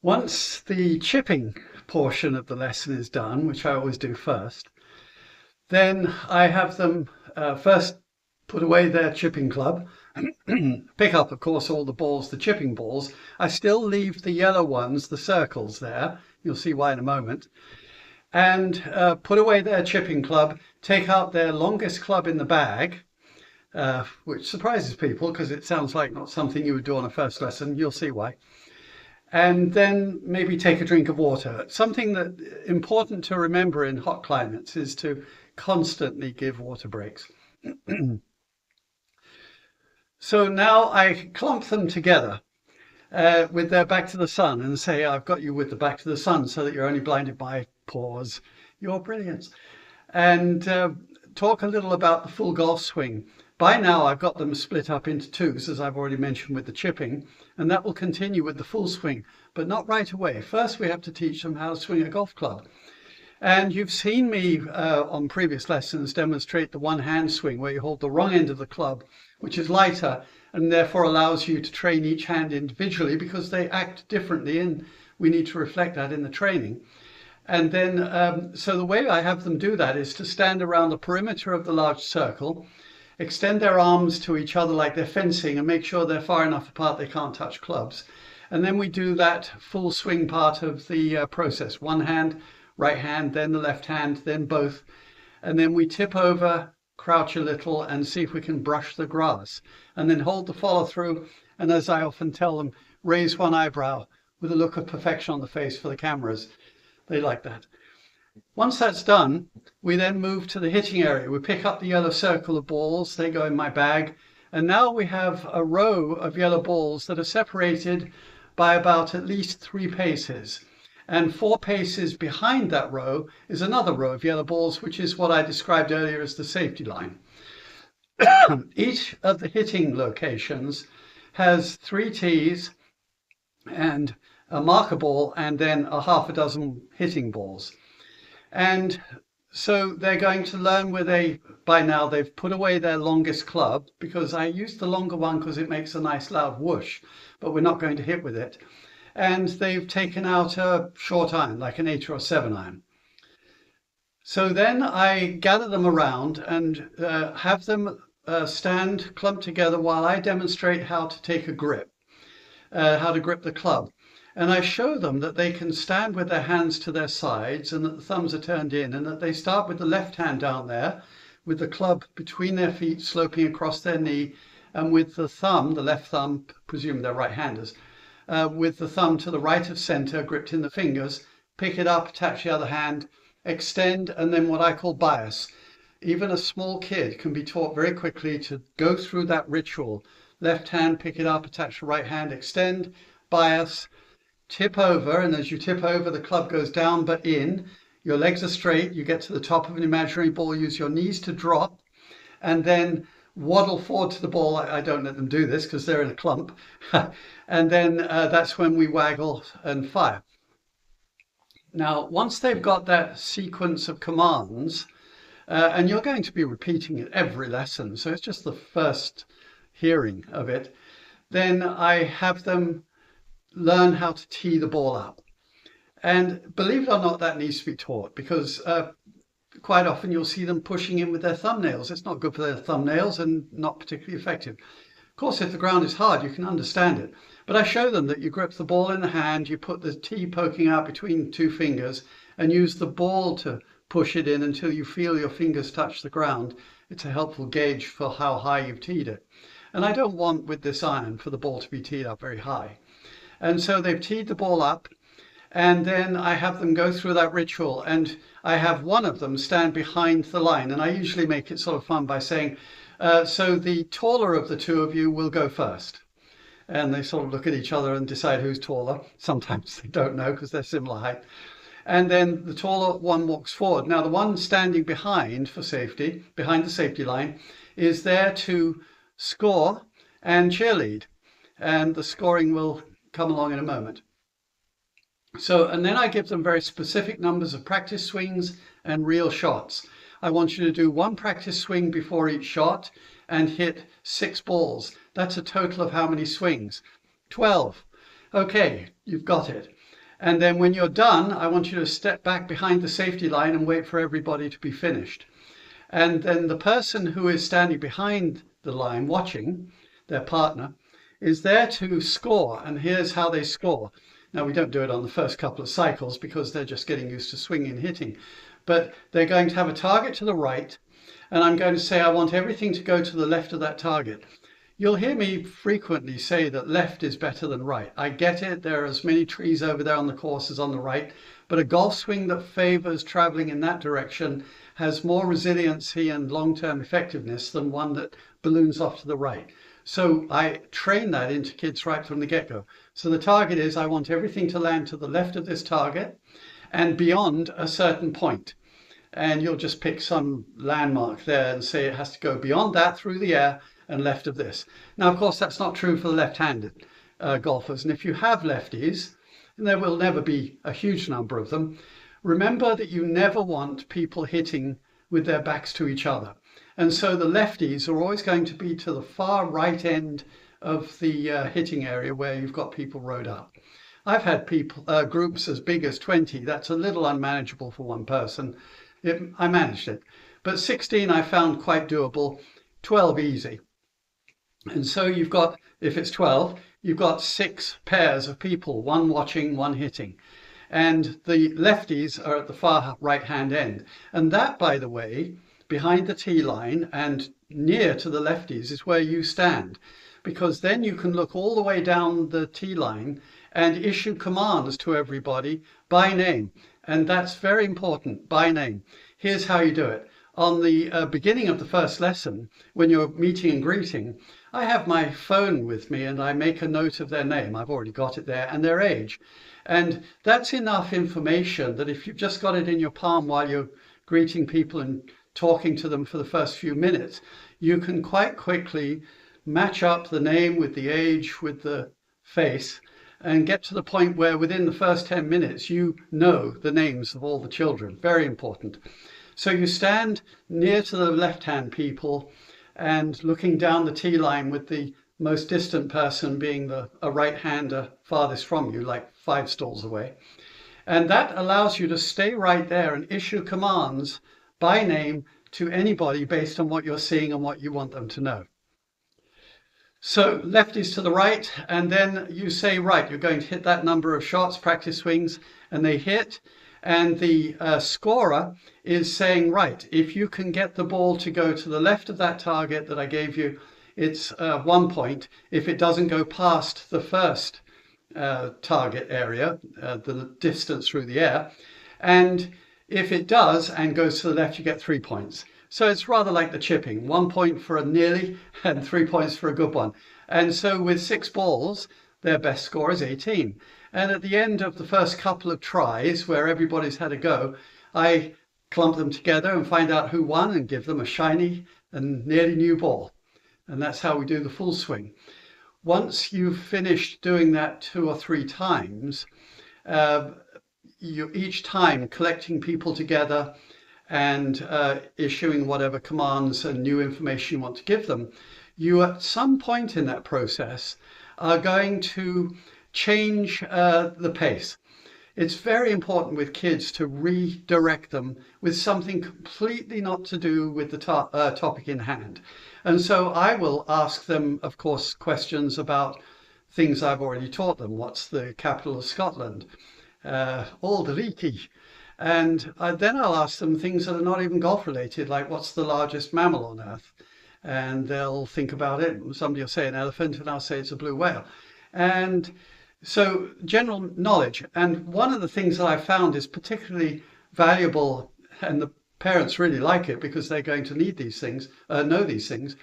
Once the chipping portion of the lesson is done, which I always do first, then I have them first put away their chipping club, pick up, of course, all the balls, the chipping balls. I still leave the yellow ones, the circles there. You'll see why in a moment. And put away their chipping club, take out their longest club in the bag, which surprises people because it sounds like not something you would do on a first lesson. You'll see why. And then maybe take a drink of water. Something that important to remember in hot climates is to constantly give water breaks. So now I clump them together with their back to the sun and say, I've got you with the back to the sun so that you're only blinded by pause. You're brilliant. And talk a little about the full golf swing. By now I've got them split up into twos, as I've already mentioned with the chipping, and that will continue with the full swing, but not right away. First we have to teach them how to swing a golf club. And you've seen me on previous lessons demonstrate the one-hand swing where you hold the wrong end of the club, which is lighter and therefore allows you to train each hand individually because they act differently, and we need to reflect that in the training. And then, so the way I have them do that is to stand around the perimeter of the large circle, extend their arms to each other like they're fencing and make sure they're far enough apart they can't touch clubs. And then we do that full swing part of the process. One hand, right hand, then the left hand, then both. And then we tip over, crouch a little and see if we can brush the grass. And then hold the follow through. And as I often tell them, raise one eyebrow with a look of perfection on the face for the cameras. They like that. Once that's done, we then move to the hitting area. We pick up the yellow circle of balls, they go in my bag, and now we have a row of yellow balls that are separated by about at least 3 paces. And 4 paces behind that row is another row of yellow balls, which is what I described earlier as the safety line. Each of the hitting locations has 3 tees and a marker ball and then a half a dozen hitting balls. And so they're going to learn where by now they've put away their longest club, because I use the longer one because it makes a nice loud whoosh, but we're not going to hit with it. And they've taken out a short iron, like an 8 or a 7 iron. So then I gather them around and have them stand clumped together while I demonstrate how to take a grip, how to grip the club. And I show them that they can stand with their hands to their sides and that the thumbs are turned in, and that they start with the left hand down there, with the club between their feet sloping across their knee, and with the thumb, the left thumb, presume they're right-handers, with the thumb to the right of center, gripped in the fingers, pick it up, attach the other hand, extend, and then what I call bias. Even a small kid can be taught very quickly to go through that ritual. Left hand, pick it up, attach the right hand, extend, bias, tip over, and as you tip over, the club goes down but in. Your legs are straight, you get to the top of an imaginary ball, use your knees to drop, and then waddle forward to the ball. I don't let them do this because they're in a clump. And then that's when we waggle and fire. Now, once they've got that sequence of commands, and you're going to be repeating it every lesson, so it's just the first hearing of it, then I have them learn how to tee the ball up. And believe it or not, that needs to be taught, because quite often you'll see them pushing in with their thumbnails. It's not good for their thumbnails and not particularly effective. Of course, if the ground is hard, you can understand it. But I show them that you grip the ball in the hand, you put the tee poking out between 2 fingers and use the ball to push it in until you feel your fingers touch the ground. It's a helpful gauge for how high you've teed it. And I don't want, with this iron, for the ball to be teed up very high. And so they've teed the ball up, and then I have them go through that ritual, and I have one of them stand behind the line. And I usually make it sort of fun by saying, so the taller of the 2 of you will go first. And they sort of look at each other and decide who's taller. Sometimes they don't know because they're similar height. And then the taller one walks forward. Now the one standing behind for safety, behind the safety line, is there to score and cheerlead. And the scoring will come along in a moment. So, and then I give them very specific numbers of practice swings and real shots. I want you to do 1 practice swing before each shot and hit 6 balls. That's a total of how many swings? 12. Okay, you've got it. And then when you're done, I want you to step back behind the safety line and wait for everybody to be finished. And then the person who is standing behind the line watching, their partner, is there to score. And here's how they score. Now, we don't do it on the first couple of cycles because they're just getting used to swinging and hitting. But they're going to have a target to the right. And I'm going to say, I want everything to go to the left of that target. You'll hear me frequently say that left is better than right. I get it. There are as many trees over there on the course as on the right. But a golf swing that favors traveling in that direction has more resiliency and long-term effectiveness than one that balloons off to the right. So I train that into kids right from the get-go. So the target is I want everything to land to the left of this target and beyond a certain point. And you'll just pick some landmark there and say it has to go beyond that through the air and left of this. Now, of course, that's not true for the left-handed golfers. And if you have lefties, and there will never be a huge number of them, remember that you never want people hitting with their backs to each other. And so the lefties are always going to be to the far right end of the hitting area where you've got people rowed up. I've had people groups as big as 20. That's a little unmanageable for one person. I managed it. But 16 I found quite doable, 12 easy. And so you've got, if it's 12, you've got 6 pairs of people, one watching, one hitting. And the lefties are at the far right-hand end. And that, by the way, behind the tee line and near to the lefties is where you stand. Because then you can look all the way down the tee line and issue commands to everybody by name. And that's very important, by name. Here's how you do it. On the beginning of the first lesson, when you're meeting and greeting, I have my phone with me and I make a note of their name. I've already got it there, and their age. And that's enough information that if you've just got it in your palm while you're greeting people and talking to them for the first few minutes, you can quite quickly match up the name with the age, with the face, and get to the point where within the first 10 minutes, you know the names of all the children. Very important. So you stand near to the left-hand people and looking down the tee line with the most distant person being a right-hander farthest from you, like 5 stalls away. And that allows you to stay right there and issue commands by name to anybody based on what you're seeing and what you want them to know. So lefties to the right, and then you say, right, you're going to hit that number of shots, practice swings, and they hit. And the scorer is saying, right, if you can get the ball to go to the left of that target that I gave you, it's 1 point. If it doesn't go past the first target area, the distance through the air, and if it does and goes to the left, you get 3 points. So it's rather like the chipping, 1 point for a nearly and 3 points for a good one. And so with 6 balls, their best score is 18. And at the end of the first couple of tries, where everybody's had a go, I clump them together and find out who won and give them a shiny and nearly new ball. And that's how we do the full swing. Once you've finished doing that 2 or 3 times, you each time collecting people together and issuing whatever commands and new information you want to give them, you at some point in that process are going to change the pace. It's very important with kids to redirect them with something completely not to do with the topic in hand. And so I will ask them, of course, questions about things I've already taught them. What's the capital of Scotland? Alderiki. And then I'll ask them things that are not even golf related, like what's the largest mammal on Earth? And they'll think about it. Somebody will say an elephant, and I'll say it's a blue whale. And so general knowledge. And one of the things that I found is particularly valuable, and the parents really like it because they're going to need these things, know these things,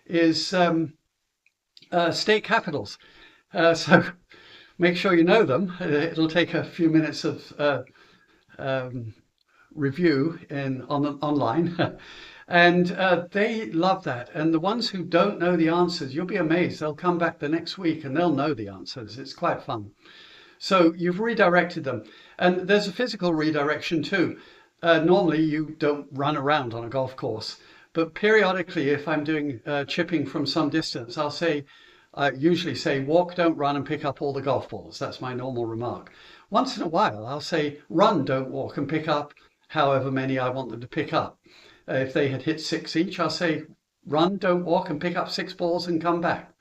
is state capitals. So make sure you know them. It'll take a few minutes of review online. And they love that. And the ones who don't know the answers, you'll be amazed. They'll come back the next week and they'll know the answers. It's quite fun. So you've redirected them. And there's a physical redirection too. Normally you don't run around on a golf course, but periodically if I'm doing chipping from some distance, I'll say, I usually say walk, don't run, and pick up all the golf balls. That's my normal remark. Once in a while, I'll say run, don't walk, and pick up however many I want them to pick up. If they had hit 6 each, I'll say run, don't walk, and pick up 6 balls and come back.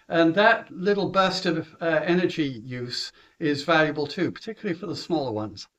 And that little burst of energy use is valuable too, particularly for the smaller ones.